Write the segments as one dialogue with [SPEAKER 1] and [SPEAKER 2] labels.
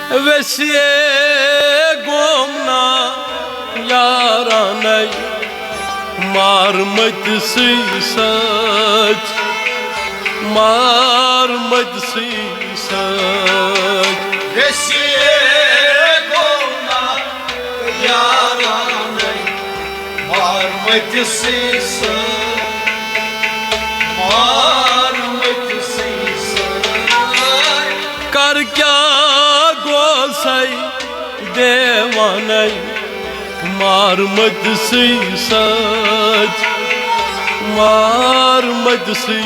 [SPEAKER 1] Vesiye gomna yaranay marmad sisat
[SPEAKER 2] Vesiye gomna yaranay marmad sisat
[SPEAKER 1] कर क्या गोसाई देवानई मार मत सी सच मार मत सी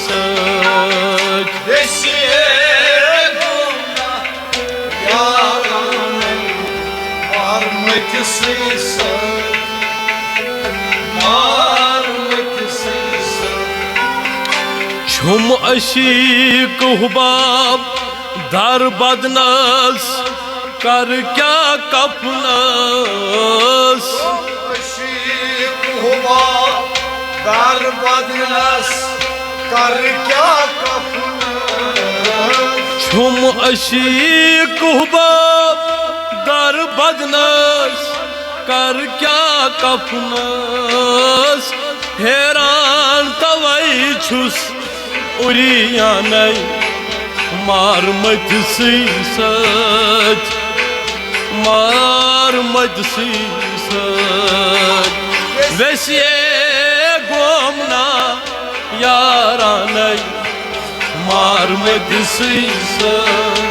[SPEAKER 1] सच
[SPEAKER 2] Vesiye gomna yaranay marmad sisat
[SPEAKER 1] Çum aşık hubab dar badnas कर क्या कपनस
[SPEAKER 2] aşık huva dar badnas कर क्या kapınız
[SPEAKER 1] Çum aşık hubab dar badnas कर क्या कपनस हैरान तवई छुस उरियानई मार मत सी सच मार मत सी सच वैसे गोमना यारानई मार मत सी सच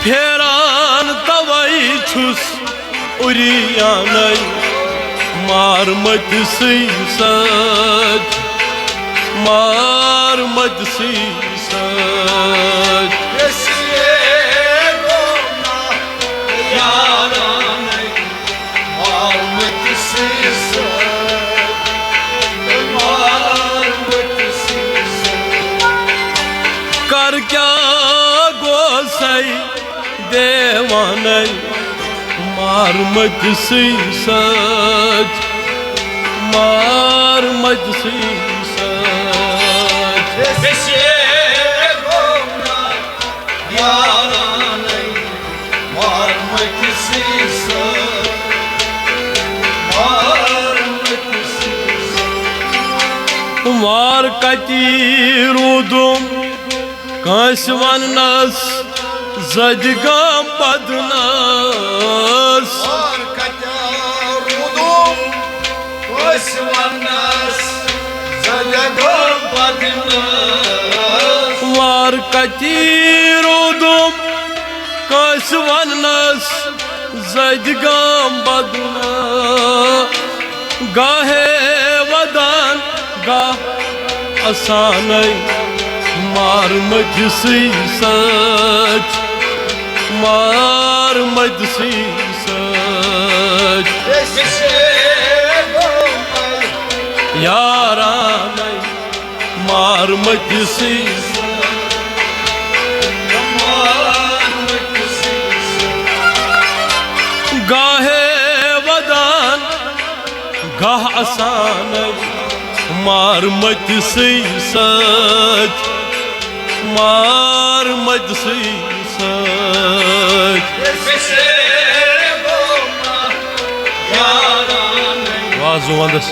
[SPEAKER 1] फेरान तवई छुस उरियानई मार मत सी सच मार मत सी सच
[SPEAKER 2] Vesiye gomna yaranay marmad sisat
[SPEAKER 1] कर क्या गोसाई देवानई मार मत सी सच मार मत सी सच
[SPEAKER 2] Vesiye gomna yaranay marmad sisat
[SPEAKER 1] मार कती रूदुम Kans वनस जजगम बदनस
[SPEAKER 2] Rudum Kosvanas Zalagam Badnas
[SPEAKER 1] मार कती रूदुम कंस वनस जजगम बदनस गाहे वदान गाह असानई मार मत सी सच मार मत सी सच यारानई मार मत सी गाहे वदान गाह असानई मार मत सी सच मार मत सी सच वाजो वंदस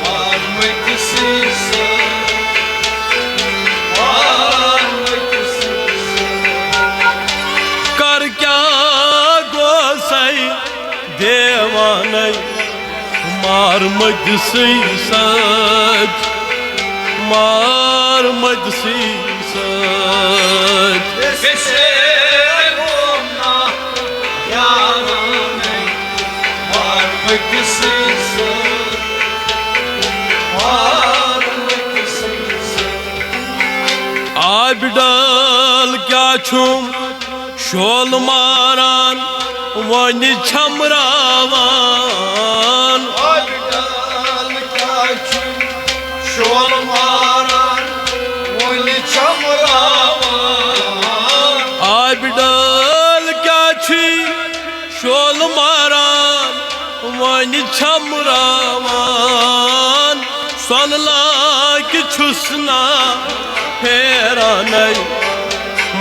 [SPEAKER 1] कर क्या गोसाई देवानई मार मत सी सच मार मत सी सच आबिडल क्या छुम शोल मारान वन छमरावान
[SPEAKER 2] Şol maran Voli çamravan
[SPEAKER 1] आबिडल क्या छी शोल मारान वन छमरावान सन लाक छुसना फेरा देवानै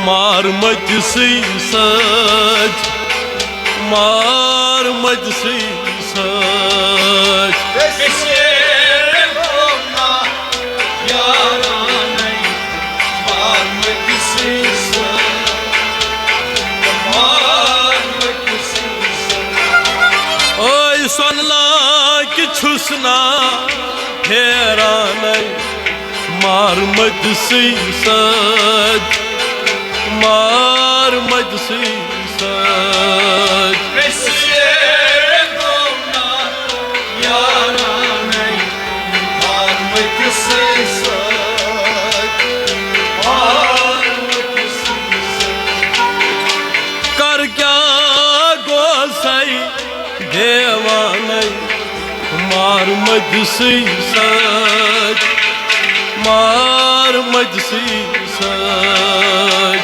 [SPEAKER 1] मार मजसी सच मार मजसी सच ओय सोनला कि छुसना हैरान मार मजसी सच मार मजसी सच कर क्या गोसाई देवानै मार मजसी सच मार मजसी सच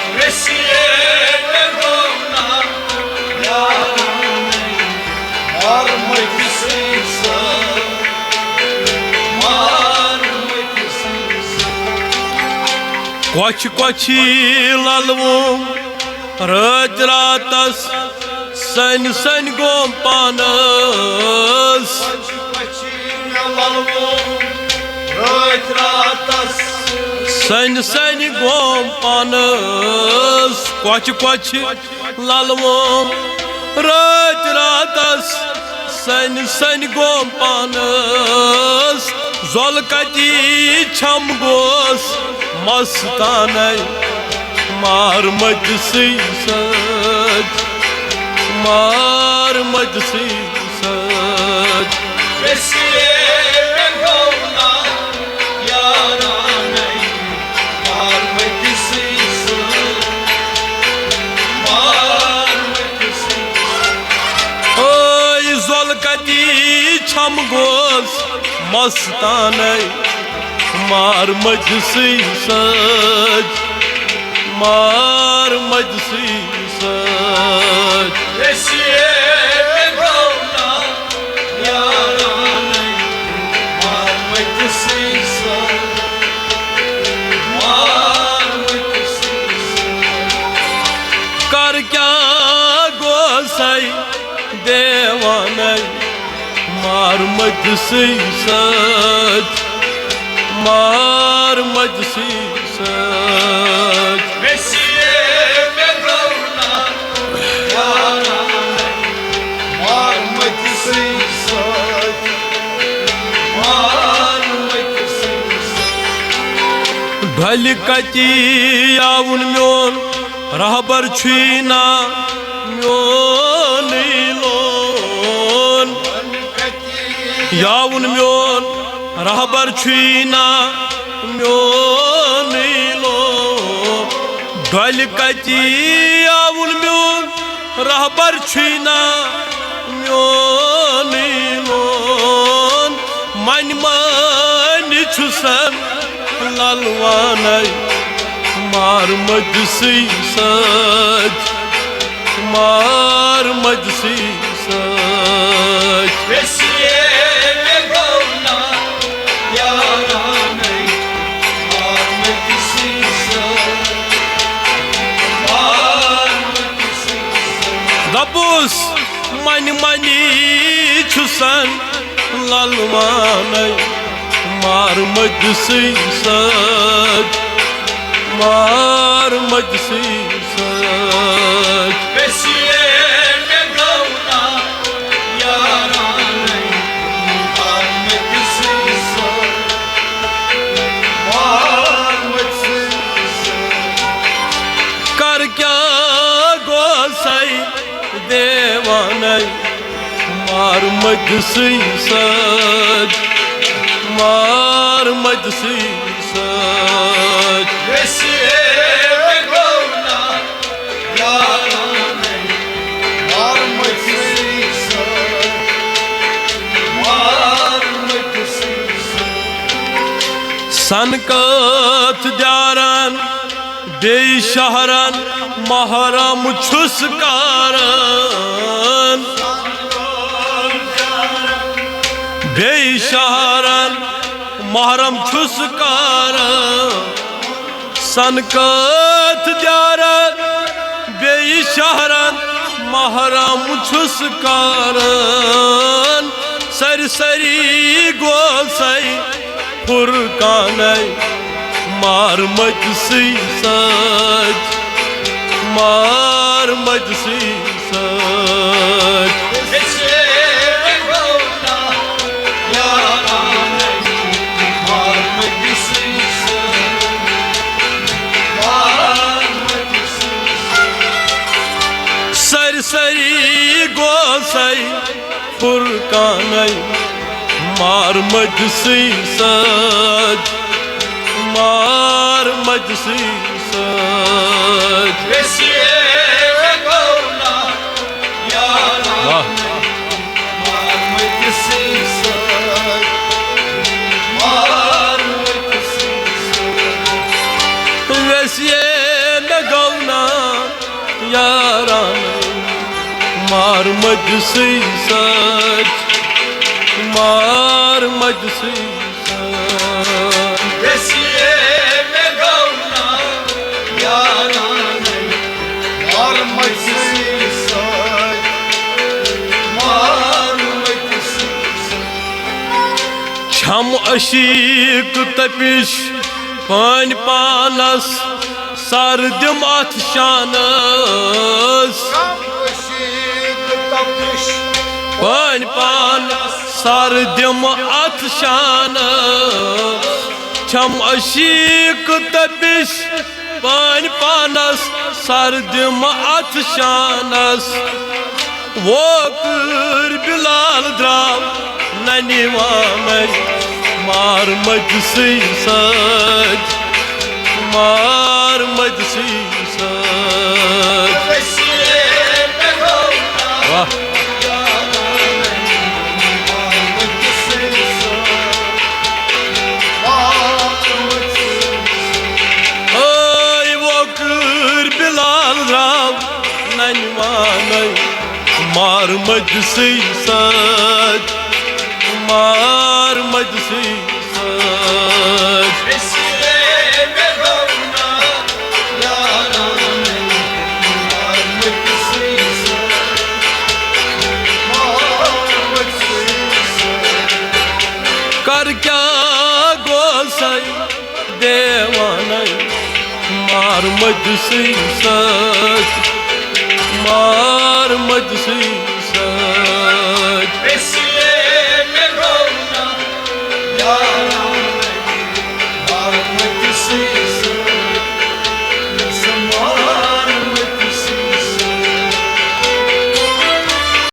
[SPEAKER 1] क्वच क्वची ललवुम रज रातस सन सन गोम पानस सन सन गोम पानस क्वच क्वच ललवुम रज रातस सन सन गोम पानस जोल कती छम गोस मस्तानै मार मजसी सच मार मजसी सच ओय जोल कती छम गोस मस्तानै मार मजसी सच मार मजसी सच कर क्या गोसाई देवानै मार मजसी सच मार मजसी सच ढल कती याउन म्योन रहबर छुना म्योन लोन याउन म्योन रहबर छुना म्योन लोन ढल कती याउन म्योन रहबर छुना म्योन लोन मन मन छुसन ललवानै मार मजसी सच मार मजसी सच दबुस मन मनी छुसन ललवानै मार मजसी सच मार मजसी सच कर क्या गोसाई देवानै मार मजसी सच मार मजसी सच सनकत जारन बे शहरन महरम छुस कारन बे शहरन महरम छुस कारन सनकत द्यारन बेई शहरन महरम छुस कारन सरसरी गोसै फुरकानै मार मजसी सच मार मजसी सच सरसरी गोसै फुरकानै मार मजसी सच मार मजसी सच वैसे न गौना यारान मार मजसी सच मार मजसी सच छम अशीक तपिश पान पानस सर्दम अथ शानस पान पान सर्दम अथ शानस छम अशीक तपिश पान पानस सर्दम अथ शानस वो कर बिलाल द्राव ननिवानै मार मजसी सच मार मजसी सच वाह ओय वो कर बिलाल राव ननिवानै मार मजसी सच मार मजसी सच कर क्या गोसाई देवानै मार मजसी सच मार मजसी सच